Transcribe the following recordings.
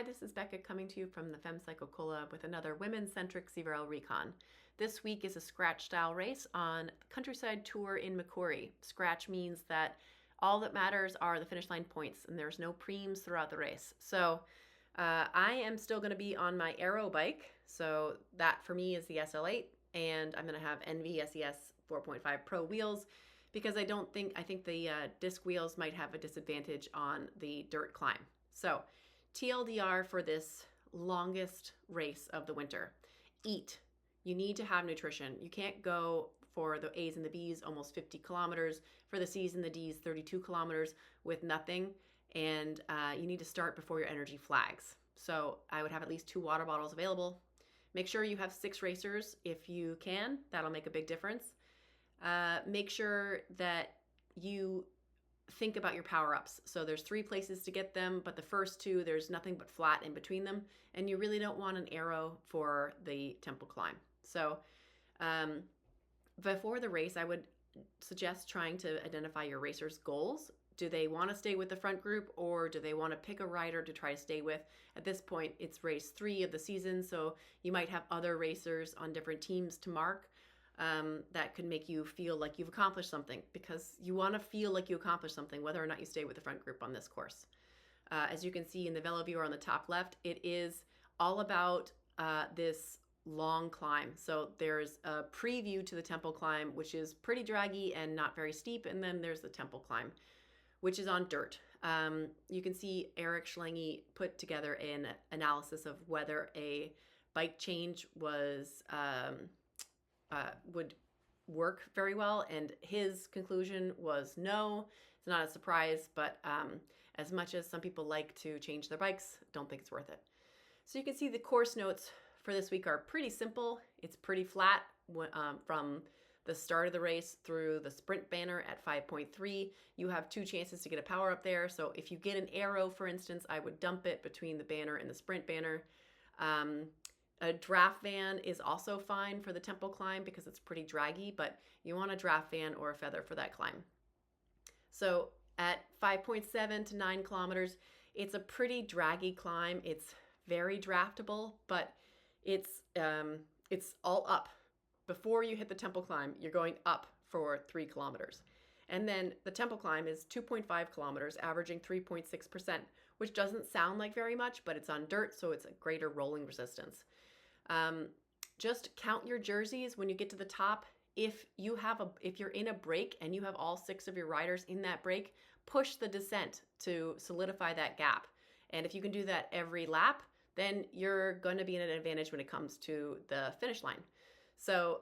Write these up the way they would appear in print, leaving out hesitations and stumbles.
Hi, this is Becca coming to you from the FemCycle Cola with another women-centric ZRL Recon. This week is a scratch style race on Countryside Tour in Macquarie. Scratch means that all that matters are the finish line points and there's no preems throughout the race. So I am still going to be on my aero bike. So that for me is the SL8, and I'm going to have NV SES 4.5 Pro wheels because I think the disc wheels might have a disadvantage on the dirt climb. So TLDR for this longest race of the winter: eat. You need to have nutrition. You can't go for the A's and the B's almost 50 kilometers, for the C's and the D's 32 kilometers with nothing, and you need to start before your energy flags. So I would have at least 2 water bottles available. Make sure you have 6 racers if you can. That'll make a big difference. Make sure that you think about your power-ups. So there's 3 places to get them, but the first 2, there's nothing but flat in between them, and you really don't want an arrow for the temple climb. So before the race, I would suggest trying to identify your racer's goals. Do they want to stay with the front group, or do they want to pick a rider to try to stay with? At this point, it's race 3 of the season, so you might have other racers on different teams to mark. That could make you feel like you've accomplished something, because you want to feel like you accomplished something whether or not you stay with the front group on this course. As you can see in the Velo viewer on the top left, it is all about this long climb. So there's a preview to the temple climb, which is pretty draggy and not very steep, and then there's the temple climb, which is on dirt. You can see Eric Schlange put together an analysis of whether a bike change was would work very well, and his conclusion was no. It's not a surprise, but as much as some people like to change their bikes, don't think it's worth it. So you can see the course notes for this week are pretty simple. It's pretty flat from the start of the race through the sprint banner at 5.3. You have 2 chances to get a power up there. So if you get an arrow, for instance, I would dump it between the banner and the sprint banner. A draft van is also fine for the temple climb because it's pretty draggy, but you want a draft van or a feather for that climb. So at 5.7 to 9 kilometers, it's a pretty draggy climb. It's very draftable, but it's all up. Before you hit the temple climb, you're going up for 3 kilometers. And then the temple climb is 2.5 kilometers, averaging 3.6%, which doesn't sound like very much, but it's on dirt, so it's a greater rolling resistance. Just count your jerseys when you get to the top. If you're in a break and you have all 6 of your riders in that break, push the descent to solidify that gap. And if you can do that every lap, then you're going to be in an advantage when it comes to the finish line. So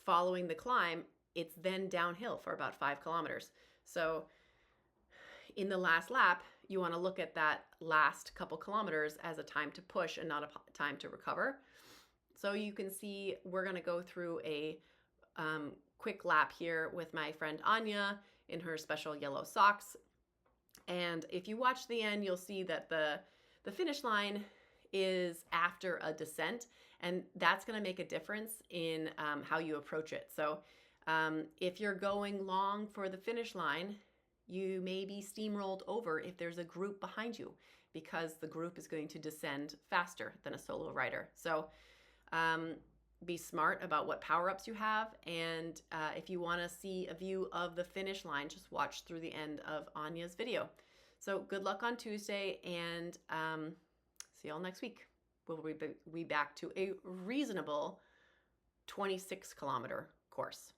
following the climb, it's then downhill for about 5 kilometers. So in the last lap, you want to look at that last couple kilometers as a time to push and not a time to recover. So you can see we're going to go through a quick lap here with my friend Anya in her special yellow socks. And if you watch the end, you'll see that the finish line is after a descent, and that's going to make a difference in how you approach it. So if you're going long for the finish line, you may be steamrolled over if there's a group behind you, because the group is going to descend faster than a solo rider. So be smart about what power-ups you have, and if you want to see a view of the finish line, just watch through the end of Anya's video. So good luck on Tuesday, and see y'all next week. We'll be back to a reasonable 26 kilometer course.